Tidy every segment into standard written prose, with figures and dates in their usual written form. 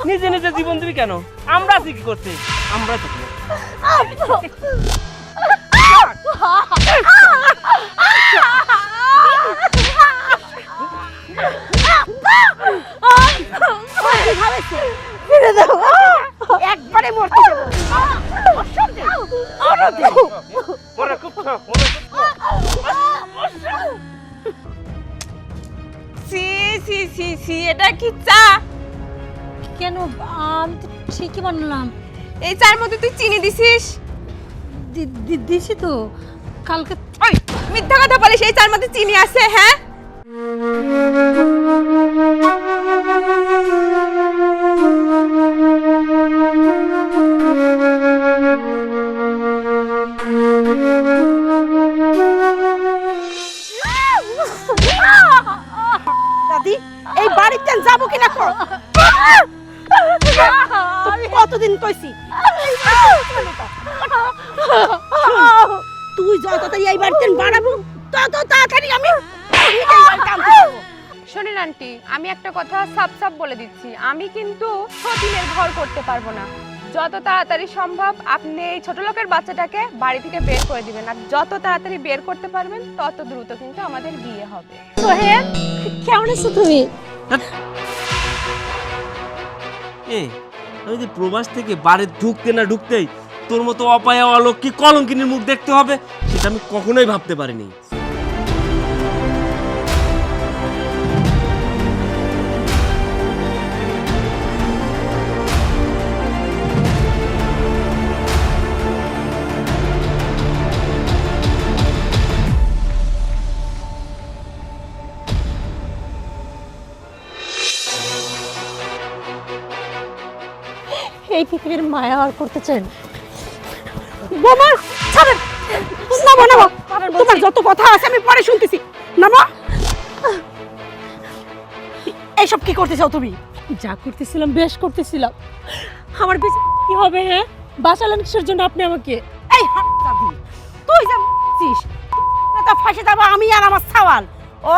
নিজে নিজে জীবন দিবি কেন? আমরা আছি কি করতে? আমরা তো একবারে মরতে দেবো। সি সি সি সি, এটা কি চা? কেন? আমি তো ঠিকই বানালাম। এই চার মধ্যে তুই চিনি দিছিস? দিছি তো কালকে। ওই মিথ্যা কথা বলিস, এই চার মধ্যে চিনি আছে? হ্যাঁ, দাদি এই বাড়িতে যাবো কিনা কর। কতদিন কইছি তুই যত তাড়াতাড়ি এই বাড়িতে বাড়াবো তত তাড়াতাড়ি আমি শোনেন আন্টি, আমি একটা কথা সাপ সাপ বলে দিচ্ছি, আমি কিন্তু সতীনের ঘর করতে পারবো না। যত তাড়াতাড়ি সম্ভব আপনি এই ছোট লোকের বাচ্চাটাকে বাড়ি থেকে বের করে দিবেন, আর যত তাড়াতাড়ি বের করতে পারবেন তত দ্রুত কিন্তু আমাদের বিয়ে হবে। সোহেল, কেমন আছো তুমি? আমি যে প্রবাস থেকে বাড়ি ঢুকতে না ঢুকতেই তোর মতো অপায়া অলক্ষী কলঙ্কিনীর মুখ দেখতে হবে, সেটা আমি কখনোই ভাবতে পারিনি। এই পৃথিবীর মায়া আর করতে চাই না। বোমা ছাড়েন, নামো নামো। তোমার যত কথা আছে আমি পরে শুনতেছি। নামো। এইসব কি করতে চাও তুমি? যা করতেছিলাম বেশ করতেছিলাম। আমার বেশি কি হবে? হ্যাঁ, বাঁচালেন কিসের জন্য আপনি আমাকে? এই দাদি তুই যে মারছিস তা ফাঁসে যাবো আমি আর আমার সাওয়াল। ও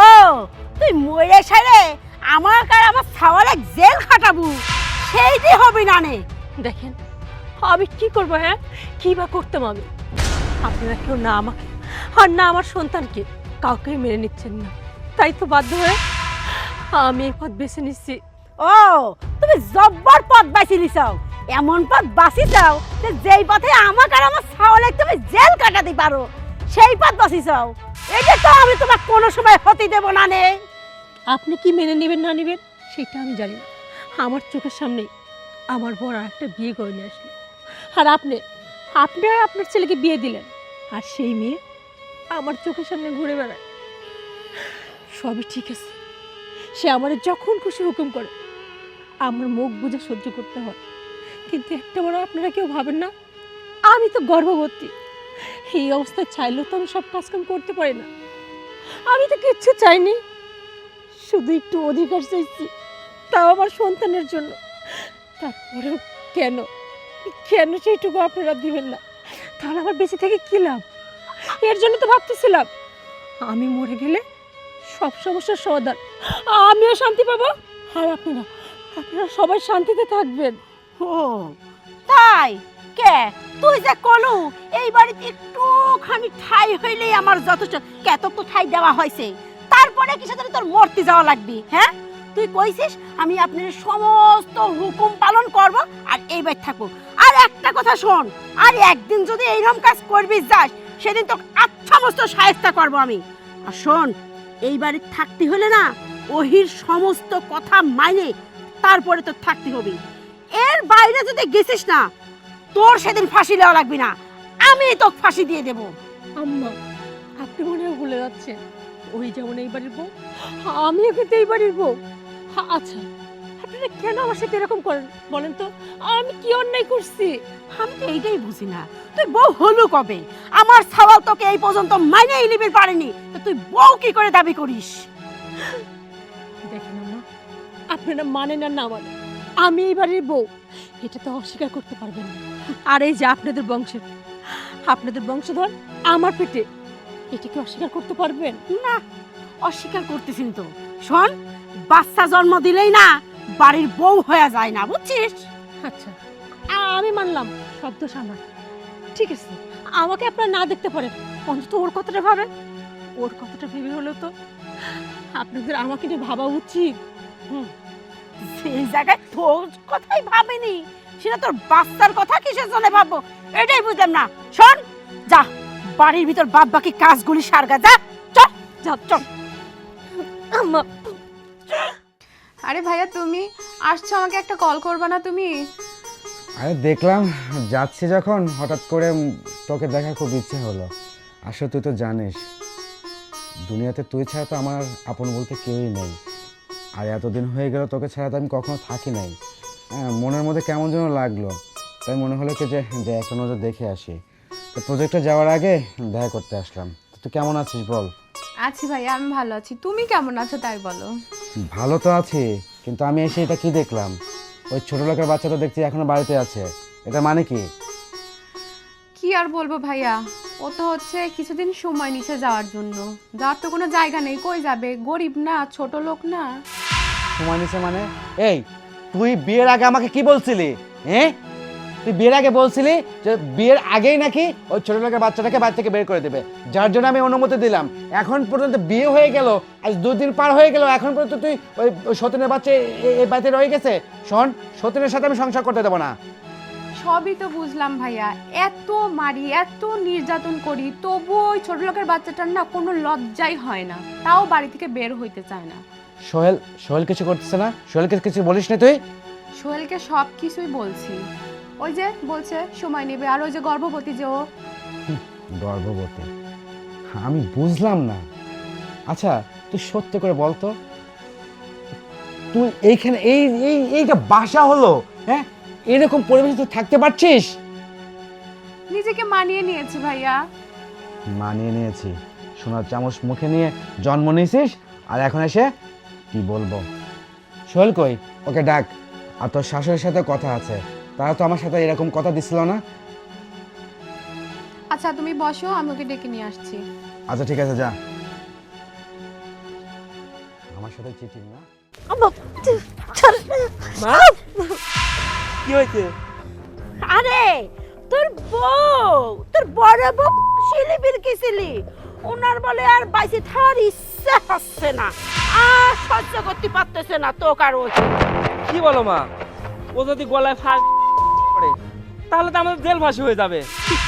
তুই মরে সাইরে আমাকে আর আমার সাওয়ালে জেল খাটাবো, সেইটি হবে না নে। দেখেন আমি কি করবো? হ্যাঁ, কি বা করতাম আমি? আপনারা কেউ না আমাকে আর না আমার সন্তানকে কাউকে মেনে নিচ্ছেন না, তাই তো বাধ্য হয়ে আমি এই পথ বেছে নিচ্ছি। ও তুমি জব্বর পথ বাছি দিছাও, এমন পথ বাছি চাও যে যেই পথে আমাকে আর আমার সাওয়ালে তুমি জেল কাটাতে পারো, সেই পথ বাছি চাও। এটা তো আমি তোমার কোনো সময় হতে দেব না নে। আপনি কি মেনে নেবেন না নেবেন সেটা আমি জানি না। আমার চোখের সামনেই আমার বড় একটা বিয়ে করে নিয়ে আসলো, আর আপনি আর আপনার ছেলেকে বিয়ে দিলেন, আর সেই মেয়ে আমার চোখের সামনে ঘুরে বেড়ায়। সবই ঠিক আছে, সে আমার যখন খুশি হুকুম করে আমার মুখ বুঝে সহ্য করতে হয়, কিন্তু একটা বড় আপনারা কেউ ভাবেন না আমি তো গর্ভবতী। এই অবস্থায় চাইলেও তো আমি সব কাজকাম করতে পারি না। আমি তো কিচ্ছু চাইনি, শুধু একটু অধিকার চাইছি, তাও আমার সন্তানের জন্য। তারপরেও কেন কেন সেইটুকু আপনারা দিবেন না? তাহলে আমার বেঁচে থেকে কী লাভ? এর জন্য তো ভাবতেছিলাম আমি মরে গেলে সব সমস্যার সমাধান, আমিও শান্তি পাবো, আর আপনারা সবাই শান্তিতে থাকবেন। ও তাই কে তুই যে কলু এই বাড়িতে একটুখানি ঠাই হইলেই আমার যথেষ্ট। কত তো ঠাই দেওয়া হয়েছে, তারপরে কিসের জন্য তোর মরতে যাওয়া লাগবে? হ্যাঁ তুই কইছিস আমি আপনার সমস্ত হুকুম পালন করব আর এই বাড়ি থাকবো। আর একটা কথা শোন, আর একদিন যদি এইরকম কাজ করবি যাস সেদিন তো আচ্ছা মস্ত সাহেস্তা করবো আমি। আর শোন, এই বাড়ি থাকতে হলে না ওহির সমস্ত কথা মাইনে তারপরে তো থাকতে হবে। এর বাইরে যদি গেছিস না তোর সেদিন ফাঁসি দেওয়া লাগবে না, আমি তোকে ফাঁসি দিয়ে দেব। আম্মা আপনি মনে হয় ভুলে যাচ্ছেন, ওই যেমন এই বাড়ির বউ আমিও কিন্তু এই বাড়ির বউ। আচ্ছা আপনারা কেন আমার সাথে এরকম করেন বলেন তো? আমি কি অন্যায় করছি? আমি তো এইটাই বুঝি না, তুই বউ হলু কবে? আমার সওয়াল তোকে এই পর্যন্ত মাইনেই নিতে পারেনি, তো তুই বউ কি করে দাবি করিস? দেখেন আম্মা, আপনারা মানেন আর না মানেন, আমি এই বাড়ির বউ, এটা তো অস্বীকার করতে পারবেন না। আর এই যে আপনাদের বংশধর আমার পেটে, এটাকে অস্বীকার করতে পারবেন না, অস্বীকার করতেছিস তো। শোন, বাচ্চা জন্ম দিলেই না বাড়ির বউ হয়ে যায় না, বুঝছিস? আচ্ছা, আমি মানলাম সব দোষ আমার। ঠিক আছে, আমাকে আপনারা না দেখতে পারেন, অন্তত ওর কথাটা ভাবেন। ওর কথাটা ভেবে হলো তো আপনাদের আমাকে নিয়ে ভাবা উচিত। সেই জায়গায় তোর কথাই ভাবিনি, সেটা তোর বাচ্চার কথা কিসের জন্য ভাববো এটাই বুঝলাম না। শোন, যা বাড়ির ভিতর বাদ বাকি কাজগুলি সারগা, যা চল যা চল। আম্মা, আরে ভাইয়া তুমি আসছো, আমাকে একটা কল করবা না তুমি? আরে দেখলাম যাচ্ছি যখন, হঠাৎ করে তোকে দেখার খুব ইচ্ছে হলো। আসলে তুই তো জানিস দুনিয়াতে তুই ছাড়া তো আমার আপন বলতে কেউই নেই। আর এতদিন হয়ে গেল তোকে ছাড়া তো আমি কখনো থাকি নাই। হ্যাঁ, মনের মধ্যে কেমন যেন লাগলো, তাই মনে হলো কি যে একটা নজর দেখে আসি। তো প্রজেক্টে যাওয়ার আগে দেখা করতে আসলাম। তো তুই কেমন আছিস বল? আছি ভাইয়া, আমি ভালো আছি। তুমি কেমন আছো তাই বলো। ভালো তো আছি, কিন্তু আমি এসে এটা কি দেখলাম, ওই ছোট লোকের বাচ্চা তো দেখছি এখনো বাড়িতে আছে। এটা মানে কি? কি আর বলবো ভাইয়া, ও তো হচ্ছে কিছুদিন সময় নিচে যাওয়ার জন্য। যাওয়ার তো কোনো জায়গা নেই, কই যাবে? গরিব না, ছোট লোক না। সময় নিছে মানে? এই তুই বিয়ের আগে আমাকে কি বলছিলি? হ্যাঁ, তুই বিয়ের আগে বলছিলি যে বিয়ের আগেই নাকি ওই ছোট লোকের বাচ্চাটাকে বাড়ি থেকে বের করে দেবে, যার জন্য আমি অনুমতি দিলাম। এখন পর্যন্ত বিয়ে হয়ে গেল, আজ 2 দিন পার হয়ে গেল, এখন পর্যন্ত তুই ওই সতীনের বাচ্চা এই বাড়িতে রয়ে গেছে। শোন, সতীনের সাথে আমি সংসার করতে দেবো না। সবই তো বুঝলাম ভাইয়া, এত মারি এত নির্যাতন করি, তবু ওই ছোট লোকের বাচ্চাটার না কোনো লজ্জাই হয় না, তাও বাড়ি থেকে বের হইতে চায় না। সোহেল কিছু করতেছে না? সোহেলকে কিছু বলিস না তুই? সোহেলকে সব কিছুই বলছি, ওই যে বলছে সময় নেবে। আর ওই যে গর্ভবতী যে ও। গর্ভবতী? আমি বুঝলাম না। আচ্ছা তুই সত্যি করে বলতো, তুই এইখানে এইটা বাসা হলো, হ্যাঁ, এরকম পরিবেশে তুই থাকতে পারছিস? নিজেকে মানিয়ে নিয়েছি ভাইয়া। মানিয়ে নিয়েছি? সোনার চামচ মুখে নিয়ে জন্ম নিয়েছিস, আর এখন এসে কি বলবো? সোহেল কই? ওকে ডাক। আর তোর শাশুড়ির সাথে কথা আছে, তারা তো আমার সাথে এরকম কথা দিছিল না। আচ্ছা তুমি বসো, আমি ওকে ডেকে নিয়ে আসছি। আচ্ছা ঠিক আছে, যা। আমার সাথে চিটিং না? আম্মা, ছাড়। মা, কি হয়েছে? আরে তোর বউ, তোর বড় বউ শিলিবির কিছিলি, ওনার বলে আর বাইসে থার ইচ্ছা হচ্ছে না, আর সহ্য করতে পারতেছে না তো কারো। কি বলো মা? ও যদি গলায় ফাঁস করে তাহলে তো আমাদের জেল ফাঁসি হয়ে যাবে।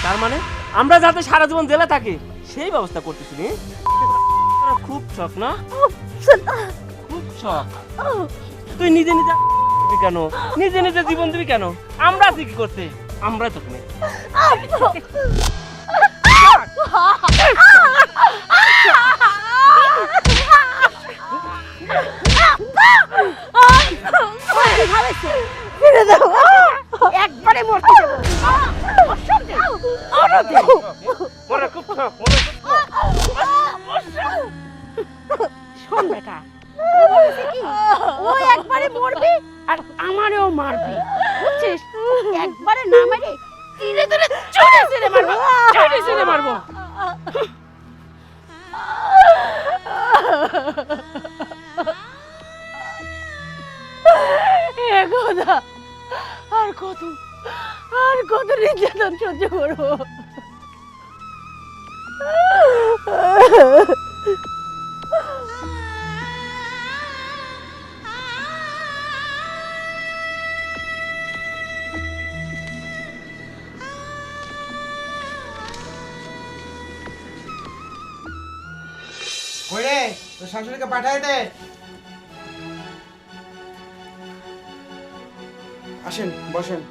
তার মানে আমরা যাতে সারা জীবন জেলে থাকি সেই ব্যবস্থা করতেছি নি। খুব শখ না? খুব শখ। তুই নিজে নিজে দিবি কেন? নিজে নিজে জীবন দিবি কেন? আমরা আছি কি করতে? আমরা তো নেই। একবারে মরতে দেবো। ওরা খুব শখ। শোন বেটা, ও বলেছে কি, ও একবারে মরবে আর আমারেও মারবে, বুঝছিস? একবারে না মেরে ধীরে ধীরে চড়ে চড়ে মারবো, চড়ে চড়ে মারবো। এ খোদা, আর কত নির্যাতন সহ্য করবো? কই রে, তোর শাশুড়িকে পাঠাই দে। আসেন, বসেন।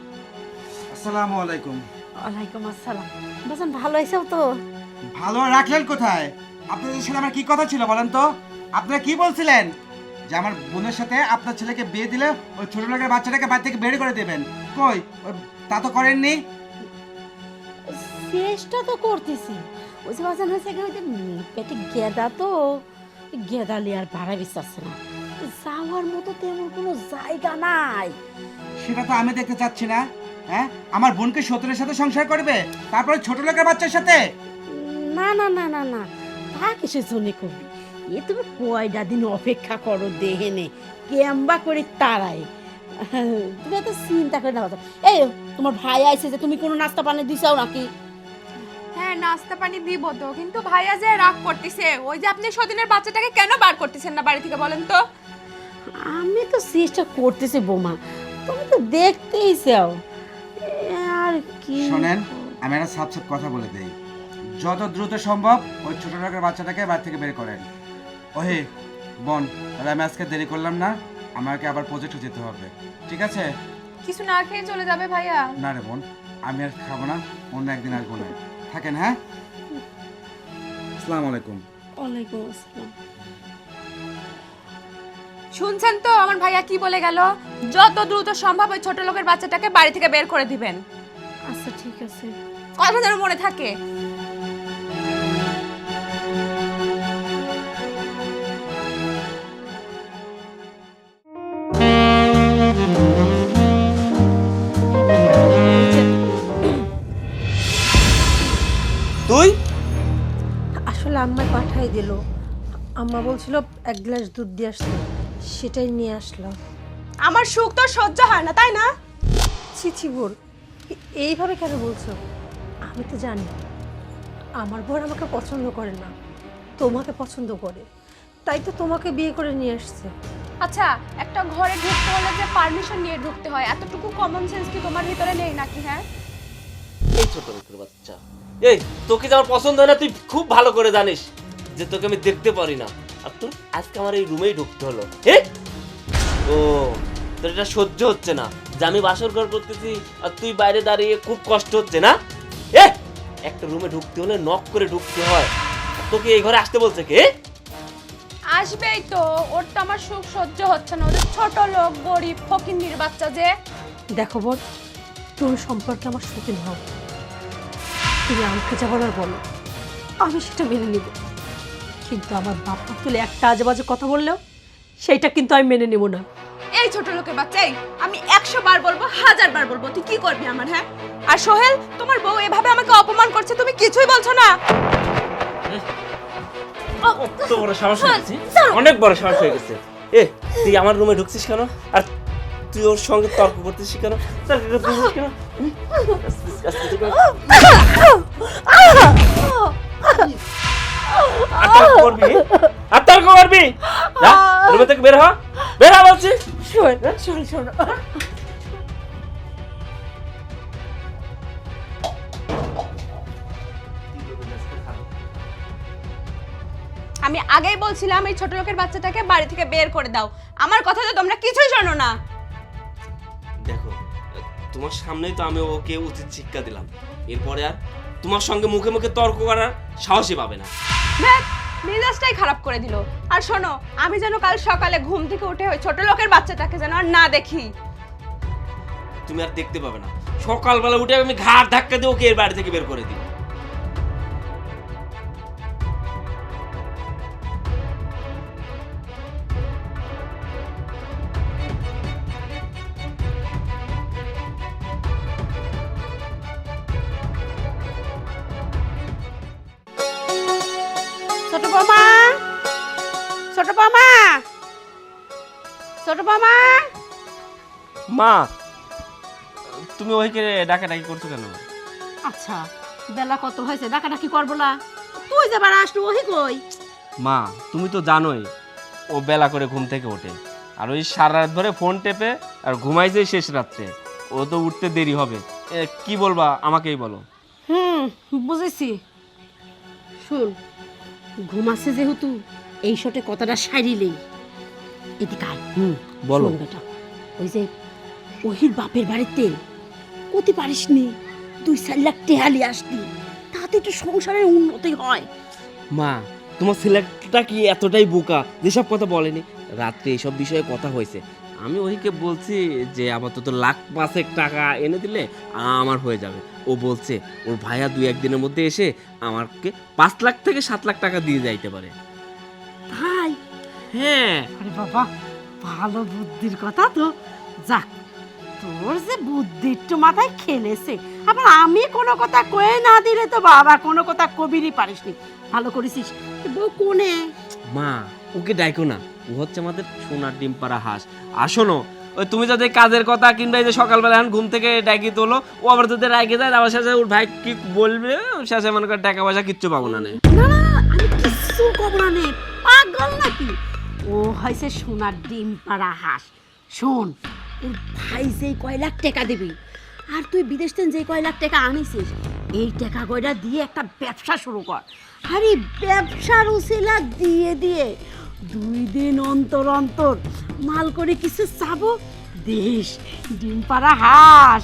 আসসালামু আলাইকুম। ওয়ালাইকুম আসসালাম। বাজান ভালো আইছো তো? ভালো রাখলেন কোথায়? আপনাদের সাথে আমার কি কথা ছিল বলেন তো? আপনারা কি বলছিলেন যে আমার বোনের সাথে আপনার ছেলেকে বিয়ে দিলে ওই ছোট লোকের বাচ্চাটাকে বাড়ি থেকে বের করে দেবেন? কই, তা তো করেননি। চেষ্টা তো করতেছি, ওই যে বাজান হয়েছে কি, ওই যে পেটে গেদা তো, গেদালি আর ভাড়া বিশ্বাস না, যাওয়ার মতো তেমন কোনো জায়গা নাই। সেটা তো আমি দেখতে চাচ্ছি না। হ্যাঁ, আমার বোনকে সতীনের সাথে সংসার করবে, তারপরে ছোট লোকের বাচ্চার সাথে? না না না না না, তা কিসের জন্য করবি? এ তুমি কয়টা দিন অপেক্ষা করো দেহেনে কেম্বা করে তারায় তুমি এত চিন্তা করে না বাবা। এই তোমার ভাই আইছে যে তুমি কোনো নাস্তা পানি দিছাও নাকি? হ্যাঁ নাস্তা পানি দিব তো, কিন্তু ভাইয়া যে রাগ করতেছে, ওই যে আপনি সতীনের বাচ্চাটাকে কেন বার করতেছেন না বাড়ি থেকে বলেন তো? আমি তো চেষ্টা করতেছি বৌমা, তুমি তো দেখতেই চাও। আর কি শোনেন, আমি একটা সাপ কথা বলে দেই, যত দ্রুত সম্ভব ওই ছোট লোকের বাচ্চাটাকে বাড়ি থেকে বের করেন। ওহে বোন, তাহলে আমি আজকে দেরি করলাম না, আমাকে আবার প্রজেক্টে যেতে হবে, ঠিক আছে? কিছু না খেয়ে চলে যাবে ভাইয়া? না রে বোন, আমি আর খাবো না, অন্য একদিন আসবো না। থাকেন, হ্যাঁ? আসসালামু আলাইকুম। ওয়ালাইকুম আসসালাম। শুনছেন তো আমার ভাইয়া কি বলে গেল? যত দ্রুত সম্ভব ওই ছোট লোকের বাচ্চাটাকে বাড়ি থেকে বের করে দিবেন। আচ্ছা ঠিক আছে। কথা যেন মনে থাকে। তুই আসলে আম্মা পাঠাই দিল, আম্মা বলছিল এক গ্লাস দুধ দিয়ে আসতে, সেটাই নিয়ে আসলাম। আমার সুখ তো সহ্য হয় না, তাই না? ছি ছি বোন, এইভাবে কেন বলছো? আমি তো জানি আমার বর আমাকে পছন্দ করে না, তোমাকে পছন্দ করে, তাই তো তোমাকে বিয়ে করে নিয়ে আসছে। আচ্ছা, একটা ঘরে ঢুকতে হলে যে পারমিশন নিয়ে ঢুকতে হয়, এতটুকু কমন সেন্স কি তোমার ভিতরে নেই নাকি? হ্যাঁ, এই ছোট লোকের বাচ্চা, এই তোকে যে আমার পছন্দ হয় না তুই খুব ভালো করে জানিস যে তোকে আমি দেখতে পারি না, আর তোর আজকে আমার এই রুমেই ঢুকতে হলো। ও তোর এটা সহ্য হচ্ছে না যে আমি বাসর ঘর করতেছি আর তুই বাইরে দাঁড়িয়ে, খুব কষ্ট হচ্ছে না? একটা রুমে ঢুকতে হলে নক করে ঢুকতে হয়, আর তোকে এই ঘরে আসতে বলছে কে? আসবেই তো, ওর তো আমার সুখ সহ্য হচ্ছে না, ওদের ছোট লোক গরিব ফকিন্নির বাচ্চা যে। দেখো বোন, তুমি সম্পর্কে আমার সতীন হও, তুমি আমাকে যা বলার বলো, আমি সেটা মেনে নিব, কিন্তু আমার বাবা তুলে একটা আজে বাজে কথা বললেও সেইটা কিন্তু আমি মেনে নেব না। এই ছোট লোকের বাচ্চা, এই আমি 100 বার বলবো, 1000 বার বলবো, তুই কি করবি আমার? হ্যাঁ, আর সোহেল, তোমার বউ এভাবে আমাকে অপমান করছে, তুমি কিছুই বলছো না? কত বড় সাহস হয়ে গেছে, অনেক বড় সাহস হয়ে গেছে। তুই আমার রুমে ঢুকছিস কেন? আর তুই ওর সঙ্গে তর্ক করতেছিস কেন? তর্ক করতেছিস কেন? আর তর্ক করবি? যা রুমে থেকে বের হ, বের হ বলছি। শোনো আমি আগেই বলছিলাম এই ছোট লোকের বাচ্চাটাকে বাড়ি থেকে বের করে দাও, আমার কথা তো তোমরা কিছুই শোনো না। দেখো, তোমার সামনেই তো আমি ওকে উচিত শিক্ষা দিলাম, এরপরে আর তোমার সঙ্গে মুখে মুখে তর্ক করার সাহসই পাবে না। মেজাজটাই খারাপ করে দিল। আর শোনো, আমি যেন কাল সকালে ঘুম থেকে উঠে ওই ছোট লোকের বাচ্চাটাকে যেন আর না দেখি। তুমি আর দেখতে পাবে না, সকালবেলা উঠে আমি ঘাড় ধাক্কা দিয়ে ওকে এর বাড়ি থেকে বের করে দিই। ছোট বৌমা, ছোট বৌমা, ছোট বৌমা। মা, তুমি ওইকে ডাকাডাকি করছো কেন? আচ্ছা, বেলা কত হয়েছে, ডাকাডাকি করবো না? তুই যে বার আসলো ওহি কই? মা, তুমি তো জানোই ও বেলা করে ঘুম থেকে ওঠে, আর ওই সারা রাত ধরে ফোন টেপে আর ঘুমাইছে শেষ রাত্রে, ও তো উঠতে দেরি হবে। কি বলবা আমাকেই বলো। বুঝেছি। শুন, ঘুমাচ্ছে যেহেতু এই শটে কথাটা সারিলেই এদিকে আয়। বলো। শোন বেটা, ওই যে ওহির বাপের বাড়িতে কতি পারিস নি 2-4 লাখ টেহালি আসতি, তাতে একটু সংসারের উন্নতি হয়। মা, তোমার ছেলেটা কি এতটাই বোকা যেসব কথা বলেনি? রাত্রে এইসব বিষয়ে কথা হয়েছে, আমি ওইকে বলছি যে আপাতত 1,05,000 টাকা এনে দিলে আমার হয়ে যাবে। ও বলছে ওর ভাইয়া 2-1 দিনের মধ্যে এসে আমাকে 5 লাখ থেকে 7 লাখ টাকা দিয়ে যাইতে পারে। ভাই, হ্যাঁ। আরে বাবা, ভালো বুদ্ধির কথা তো। যাক, তোর যে বুদ্ধি একটু মাথায় খেলেছে, আবার আমি কোনো কথা কয়ে না দিলে তো বাবা কোনো কথা কবিরই পারিসনি। ভালো করেছিস। বউ কোনে? মা ওকে ডাইকো না, ও হচ্ছে আমাদের সোনার ডিম পাড়া হাঁস। আর শোনো, ওই তুমি যদি কাজের কথা কিংবা এই যে সকালবেলা এখন ঘুম থেকে ডাকি তোলো, ও আবার যদি রাগে যায় আমার সাথে ওর ভাই কি বলবে, ওর সাথে মনে করে টাকা পয়সা কিচ্ছু পাবো না। না না না, আমি কিছু করবো না নে, পাগল নাকি? ও হয়েছে সোনার ডিম পাড়া হাঁস। শোন, ওর ভাই যেই কয় লাখ টাকা দিবি, আর তুই বিদেশ থেকে যে কয় লাখ টাকা আনিছিস, এই টাকা কয়টা দিয়ে একটা ব্যবসা শুরু কর। আর এই ব্যবসার উসিলা দিয়ে দিয়ে 2 দিন অন্তর অন্তর মাল করে কিছু চাবো, দেশ ডিম পাড়া হাঁস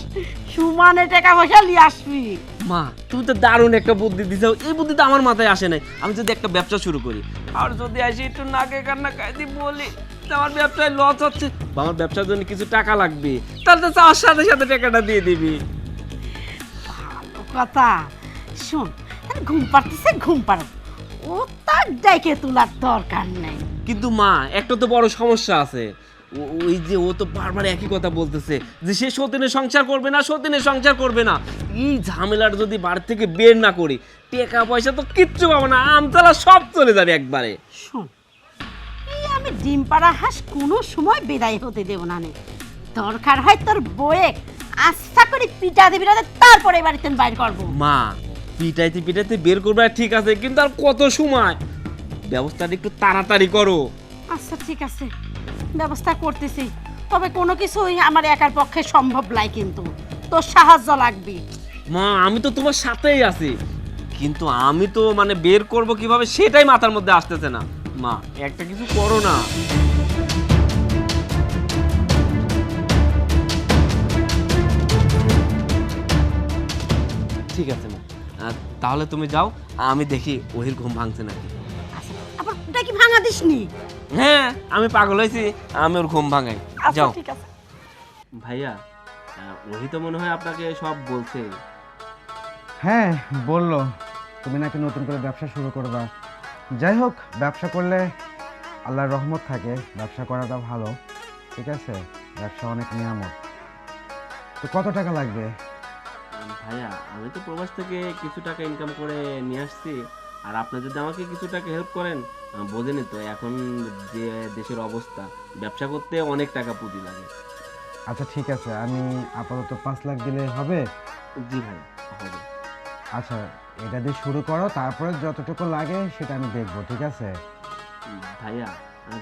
সমানে টাকা পয়সা নিয়ে আসবি। মা তুমি তো দারুণ একটা বুদ্ধি দিছো, এই বুদ্ধি তো আমার মাথায় আসে নাই। আমি যদি একটা ব্যবসা শুরু করি, আর যদি আসি একটু নাকে কান্না কাইদি বলি যে আমার ব্যবসায় লস হচ্ছে বা আমার ব্যবসার জন্য কিছু টাকা লাগবে, তাহলে তো চাওয়ার সাথে সাথে টাকাটা দিয়ে দিবি। ভালো কথা। শোন, আরে ঘুম পাড়তেছে ঘুম পাড়ো, ও তার ডাইকে তোলার দরকার নেই। কিন্তু মা একটা তো বড় সমস্যা আছে, ওই যে ও তো বারবার একই কথা বলতেছে যে সে সতীনের সংসার করবে না, সতীনের সংসার করবে না। এই ঝামেলার যদি বাড়ি থেকে বের না করি, টাকা পয়সা তো কিচ্ছু পাবো না, আমতলা সব চলে যাবে একবারে। শোন, এই আমি ডিম পাড়া হাঁস কোনো সময় বিদায় হতে দেব না নে। দরকার হয় তোর বয়ে আস্থা করে পিটা দিবি না, তারপরে বাড়িতে বাইর করবো। মা পিটাইতে পিটাইতে বের করবে ঠিক আছে, কিন্তু আর কত সময়, ব্যবস্থাটা একটু তাড়াতাড়ি করো। আচ্ছা ঠিক আছে, ব্যবস্থা করতেছি, তবে কোনো কিছুই আমার একার পক্ষে সম্ভব নয়, কিন্তু তোর সাহায্য লাগবে। মা আমি তো তোমার সাথেই আছি, কিন্তু আমি তো মানে বের করব কিভাবে সেটাই মাথার মধ্যে আসতেছে না। মা একটা কিছু করো না। ঠিক আছে মা, তাহলে তুমি যাও, আমি দেখি ওহির ঘুম ভাঙছে নাকি। আচ্ছা, আবার ওটা কি ভাঙা দিসনি? হ্যাঁ আমি পাগল হয়েছি, আমি ওর ঘুম ভাঙাই। আচ্ছা যাও ঠিক আছে। ভাইয়া, ওহি তো মনে হয় আপনাকে সব বলছে। হ্যাঁ বললো তুমি নাকি নতুন করে ব্যবসা শুরু করবা। যাই হোক, ব্যবসা করলে আল্লাহর রহমত থাকে, ব্যবসা করাটা ভালো। ঠিক আছে, ব্যবসা অনেক নিয়ামত। তো কত টাকা লাগবে? ভাইয়া আমি তো প্রবাস থেকে কিছু টাকা ইনকাম করে নিয়ে আসছি, আর আপনি যদি আমাকে কিছু টাকা হেল্প করেন, বোঝেনি তো এখন যে দেশের অবস্থা, ব্যবসা করতে অনেক টাকা পুঁজি লাগে। আচ্ছা ঠিক আছে, আমি আপাতত 5 লাখ দিলে হবে? জি ভাই হবে। আচ্ছা এটা দিয়ে শুরু করো, তারপরে যতটুকু লাগে সেটা আমি দেখবো। ঠিক আছে ভাইয়া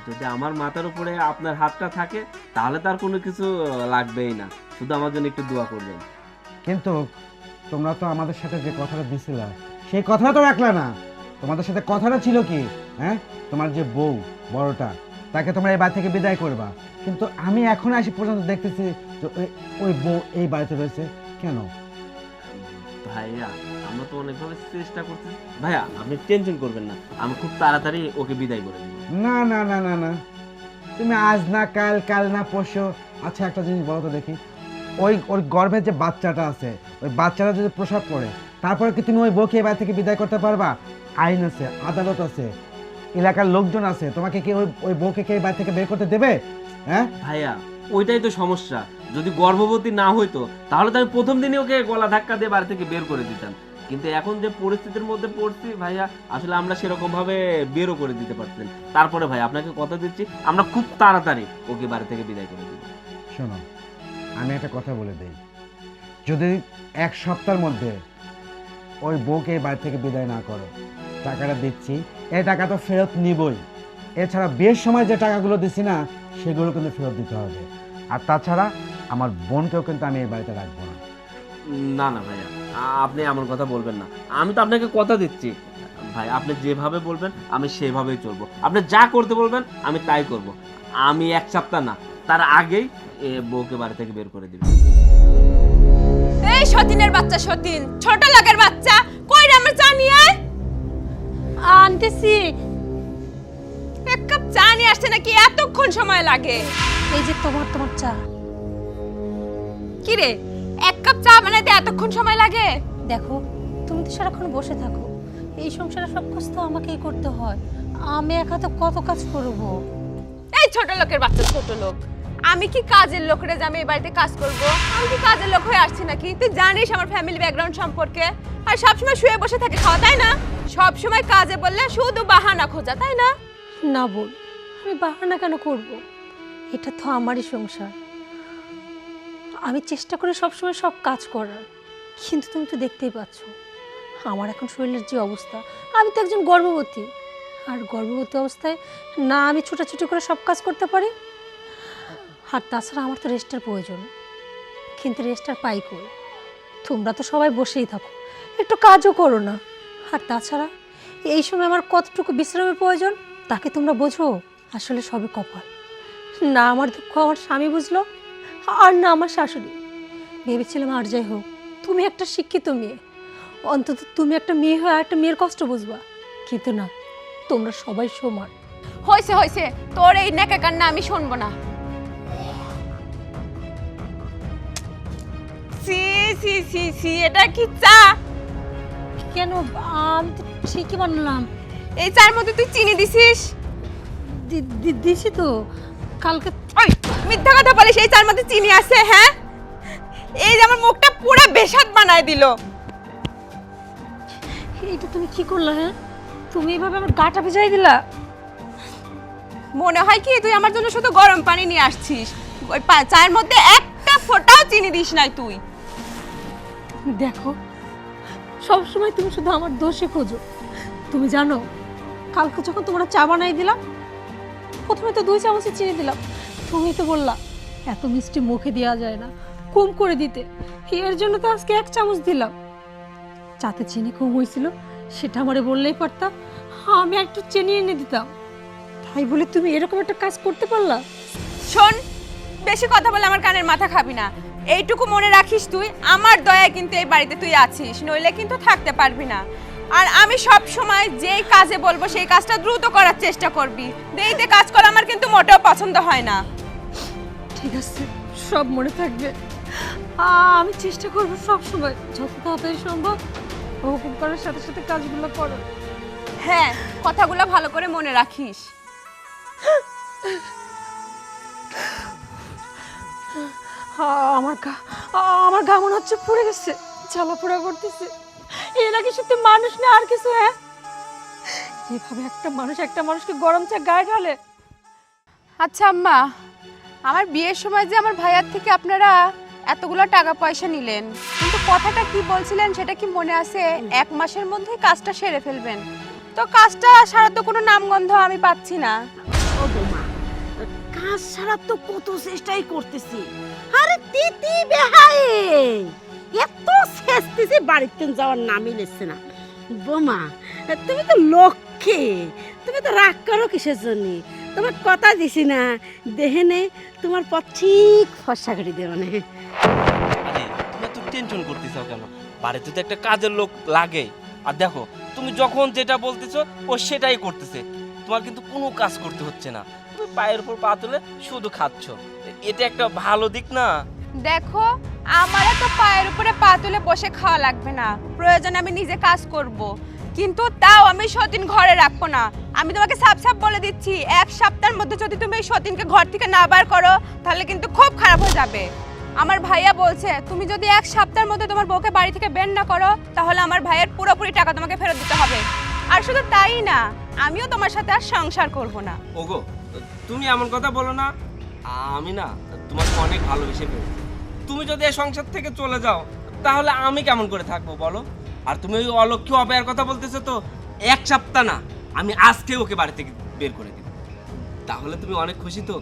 যদি আমার মাথার উপরে আপনার হাতটা থাকে, তাহলে তার কোনো কিছু লাগবেই না, শুধু আমার জন্য একটু দোয়া করবেন। কিন্তু তোমরা তো আমাদের সাথে যে কথাটা দিছিলা সেই কথাটা তো রাখলা না। তোমাদের সাথে কথাটা ছিল কি, হ্যাঁ, তোমার যে বউ বড়টা, তাকে তোমরা এই বাড়ি থেকে বিদায় করবা, কিন্তু আমি এখন আসি পর্যন্ত দেখতেছি যে ওই বউ এই বাড়িতে রয়েছে কেন? ভাইয়া আমরা তো অনেকভাবে চেষ্টা করছি। ভাইয়া আপনি টেনশন করবেন না, আমি খুব তাড়াতাড়ি ওকে বিদায় করে দেব। না না না না না, তুমি আজ না কাল, কাল না পরশু। আচ্ছা একটা জিনিস বলো তো দেখি, ওর গর্ভে যে বাচ্চাটা আছে, ওই বাচ্চাটা যদি প্রসব করে, তারপরে কি তুমি ওই বউকে এই বাড়ি থেকে বিদায় করতে পারবা? আইন আছে, আদালত আছে, এলাকার লোকজন আছে, তোমাকে কি ওই বউকে কি এই বাড়ি থেকে বের করতে দেবে? হ্যাঁ ভাইয়া ওইটাই তো সমস্যা, যদি গর্ভবতী না হইতো তাহলে তো আমি প্রথম দিনই ওকে গলা ধাক্কা দিয়ে বাড়ি থেকে বের করে দিতাম, কিন্তু এখন যে পরিস্থিতির মধ্যে পড়ছি ভাইয়া, আসলে আমরা সেরকম ভাবে বেরও করে দিতে পারতেন। তারপরে ভাই আপনাকে কথা দিচ্ছি, আমরা খুব তাড়াতাড়ি ওকে বাড়ি থেকে বিদায় করে দিব। শোনো, আমি একটা কথা বলে দিই, যদি 1 সপ্তাহের মধ্যে ওই বউকে এই বাড়ি থেকে বিদায় না করো, টাকাটা দিচ্ছি, এই টাকা তো ফেরত নিবই। এছাড়া বেশ সময় যে টাকাগুলো দিচ্ছি না, সেগুলো কিন্তু ফেরত দিতে হবে। আর তাছাড়া আমার বোনকেও কিন্তু আমি এই বাড়িতে রাখবো না। না না ভাইয়া, আপনি এমন কথা বলবেন না, আমি তো আপনাকে কথা দিচ্ছি ভাই, আপনি যেভাবে বলবেন আমি সেভাবেই চলবো, আপনি যা করতে বলবেন আমি তাই করব। আমি 1 সপ্তাহ না, তার আগেই বউকে বাড়ি থেকে বের করে দিব। এই সতীনের বাচ্চা, সতীন ছোট লোকের বাচ্চা, কই রে আমার চা নিয়ে আয়। আনতেছি। এক কাপ চা নিয়ে আসতে নাকি এতক্ষণ সময় লাগে? এই যে তোমার চা। কি রে, 1 কাপ চা বানাইতে এতক্ষণ সময় লাগে? দেখো, তুমি তো সারাক্ষণ বসে থাকো, এই সংসারে সব কাজ তো আমাকেই করতে হয়, আমি একা তো কত কাজ করব। এই ছোট লোকের বাচ্চা, ছোট লোক, আমি কি কাজের লোক রে যে আমি এই বাড়িতে কাজ করব? আমি কি কাজের লোক হয়ে আসছি নাকি? তুই জানিস আমার ফ্যামিলি ব্যাকগ্রাউন্ড সম্পর্কে, আর সবসময় শুয়ে বসে থাকে খাওয়া, তাই না? সবসময় কাজে বললে শুধু বাহানা খোঁজা, তাই না? না বোন, আমি বাহানা কেন করব? এটা তো আমারই সংসার। আমি চেষ্টা করি সবসময় সব কাজ করার, কিন্তু তুমি তো দেখতেই পাচ্ছ আমার এখন শরীরের যে অবস্থা। আমি তো একজন গর্ভবতী, আর গর্ভবতী অবস্থায় না আমি ছোটাছুটি করে সব কাজ করতে পারি, আর তাছাড়া আমার তো রেস্টের প্রয়োজন। কিন্তু রেস্ট আর পাই কই? তোমরা তো সবাই বসেই থাকো, একটু কাজও করো না। আর তাছাড়া এই সময় আমার কতটুকু বিশ্রামের প্রয়োজন তাকে তোমরা বোঝো? আসলে সবই কপাল। না আমার দুঃখ আমার স্বামী বুঝলো, আর না আমার শাশুড়ি। ভেবেছিলাম আর যাই হোক, তুমি একটা শিক্ষিত মেয়ে, অন্তত তুমি একটা মেয়ে হয়ে একটা মেয়ের কষ্ট বুঝবা, কিন্তু না, তোমরা সবাই সমান। হয়েছে হয়েছে, তোর এই নেকা কান্না আমি শুনবো না। সি সি সি সি, এটা কি চা? কেন? আমি তো ঠিকই বানালাম। এই চার মধ্যে তুই চিনি দিছিস? দিছি তো কালকে। ওই মিথ্যা কথা বলিস, এই চার মধ্যে চিনি আছে? হ্যাঁ, এই যে আমার মুখটা পুরো বেসাদ বানায় দিল। এইটা তুমি কি করলা? হ্যাঁ, তুমি এইভাবে আমার গাটা ভিজাই দিলা। মনে হয় কি তুই আমার জন্য শুধু গরম পানি নিয়ে আসছিস, ওই চায়ের মধ্যে একটা ফোঁটাও চিনি দিস নাই তুই। দেখো, সব সময় তুমি শুধু আমার দোষে খোঁজো। তুমি জানো কালকে যখন তোমরা চা বানাই দিলাম, প্রথমে তো 2 চামচ চিনি দিলাম। তুমি তো বললা এত মিষ্টি মুখে দেওয়া যায় না, কম করে দিতে। এর জন্য তো আজকে 1 চামচ দিলাম। চাতে চিনি কম হয়েছিল, সেটা আমারে বললেই পারতাম, আমি একটু চিনি এনে দিতাম। তাই বলে তুমি এরকম একটা কাজ করতে পারলা? শোন, বেশি কথা বলে আমার কানের মাথা খাবি না। এইটুকু মনে রাখিস, তুই আমার দয়ায় কিন্তু এই বাড়িতে তুই আছিস, নইলে কিন্তু থাকতে পারবি না। আর আমি সব সময় যেই কাজে বলবো সেই কাজটা দ্রুত করার চেষ্টা করবি। দেরিতে কাজ করা আমার কিন্তু মোটেও পছন্দ হয় না। ঠিক আছে, সব মনে থাকবে। আমি চেষ্টা করবো সব সময় যত তাড়াতাড়ি সম্ভব হুকুম করার সাথে সাথে কাজগুলো করো। হ্যাঁ, কথাগুলো ভালো করে মনে রাখিস। আমার গা মনে হচ্ছে পুড়ে গেছে, জ্বালা পোড়া করতেছে। এর আগে সত্যি মানুষ না আর কিছু? হ্যাঁ, যেভাবে একটা মানুষকে গরম চা গায়ে ঢালে। আচ্ছা আম্মা, আমার বিয়ের সময় যে আমার ভাইয়ার থেকে আপনারা এতগুলো টাকা পয়সা নিলেন, কিন্তু কথাটা কি বলছিলেন সেটা কি মনে আছে? 1 মাসের মধ্যেই কাজটা সেরে ফেলবেন। তো কাজটা সারা তো কোনো নামগন্ধ আমি পাচ্ছি না। ও বৌমা, কাজ ছাড়া তো কত চেষ্টাই করতেছি। আরে তিতি বেহাই, এত চেষ্টেছি বাড়িতে যাওয়ার নামই নিচ্ছে না। বৌমা, তুমি তো লক্ষ্মী, তুমি তো রাগ করো কিসের জন্য? তোমার কথা দিছি না, দেহে নে তোমার পথ ঠিক ফর্সা করে দেব না। আরে তুমি তো টেনশন করতেছো কেন? বাড়িতে তো একটা কাজের লোক লাগে। আর দেখো, তুমি যখন যেটা বলতেছো ও সেটাই করতেছে। তোমার কিন্তু কোনো কাজ করতে হচ্ছে না, তুমি পায়ের উপর পা তুলে শুধু খাচ্ছ। এটা একটা ভালো দিক না? দেখো, আমারও তো পায়ের উপরে পা তুলে বসে খাওয়া লাগবে না, প্রয়োজনে আমি নিজে কাজ করব, কিন্তু তাও আমি সতীন ঘরে রাখবো না। আমি তোমাকে সাফ সাফ বলে দিচ্ছি, 1 সপ্তাহের মধ্যে যদি তুমি এই সতীনকে ঘর থেকে না বার করো তাহলে কিন্তু খুব খারাপ হয়ে যাবে। আমার ভাইয়া বলছে তুমি যদি 1 সপ্তাহের মধ্যে তোমার বউকে বাড়ি থেকে বের না করো তাহলে আমার ভাইয়ের পুরোপুরি টাকা তোমাকে ফেরত দিতে হবে। আর শুধু তাই না, আমিও তোমার সাথে আর সংসার করব না। ওগো, তুমি এমন কথা বলো না। আমি না তোমাকে অনেক ভালোবেসে ফেলেছি। তুমি যদি এই সংসার থেকে চলে যাও তাহলে আমি কেমন করে থাকবো বলো? আর তুমি ওই অলক্ষ্য অপয়ার কথা বলতেছো তো, 1 সপ্তাহ না, আমি আজকে ওকে বাড়ি থেকে বের করে দিব। তাহলে তুমি অনেক খুশি তো?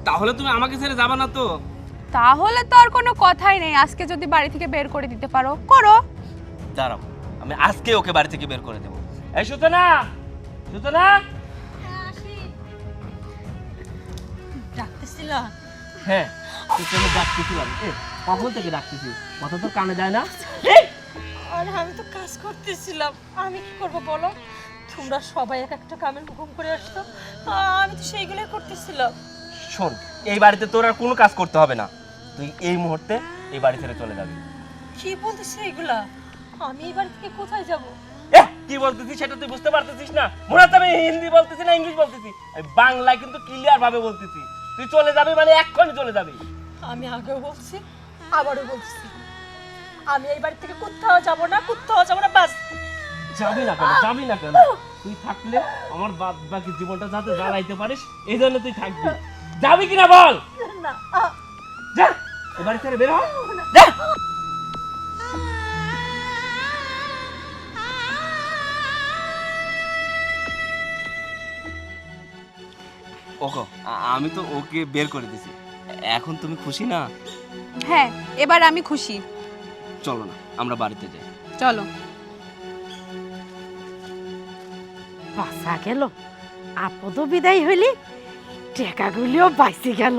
তাহলে তুমি আমাকে ছেড়ে যাবে না তো? তাহলে তো আর কোনো কথাই নেই, আজকে যদি বাড়ি থেকে বের করে দিতে পারো করো। দাঁড়াও, আমি আজকে ওকে বাড়ি থেকে বের করে দেবো। এই সুতনা, সুতনা। ডাকতেছিল? হ্যাঁ, তোকে আমি ডাকতেছিলাম। কখন থেকে ডাকতেছি, কথা তো কানে যায় না? আর আমি তো কাজ করতেছিলাম, আমি কি করব বলো? তোমরা সবাই এক একটা কামের হুকুম করে আসতো, আমি তো সেইগুলোই করতেছিলাম। শোন, এই বাড়িতে তোর আর কোনো কাজ করতে হবে না। তুই এই মুহূর্তে এই বাড়ি ছেড়ে চলে যাবি। কি বলতেছ এইগুলা? আমি এই বাড়ি থেকে কোথায় যাব? কি বলতেছিস সেটা তুই বুঝতে পারতেছিস না? মনে হচ্ছে আমি হিন্দি বলতেছি না ইংলিশ বলতেছি। আমি বাংলায় কিন্তু ক্লিয়ার ভাবে বলতেছি। তুই চলে যাবি মানে এক্ষুনি চলে যাবি। আমি আগেও বলছি, আবারও বলছি, আমি এই বাড়ি থেকে কোথাও যাব না, কোথাও যাব না, বাস। যাবি না কেন? যাবি না কেন? তুই থাকলে আমার বাদ বাকি জীবনটা যাতে জ্বালাইতে পারিস এই জন্য তুই থাকবি। যাবি কিনা বল? যা এ বাড়ি থেকে বের হ। যা। ওকে আমি তো ওকে বের করে দিছি, এখন তুমি খুশি না? হ্যাঁ, এবার আমি খুশি। চলো না আমরা বাড়িতে যাই। চলো। বাঁচা গেল, আপদ বিদায় হইলি, টেকাগুলিও বাইসে গেল।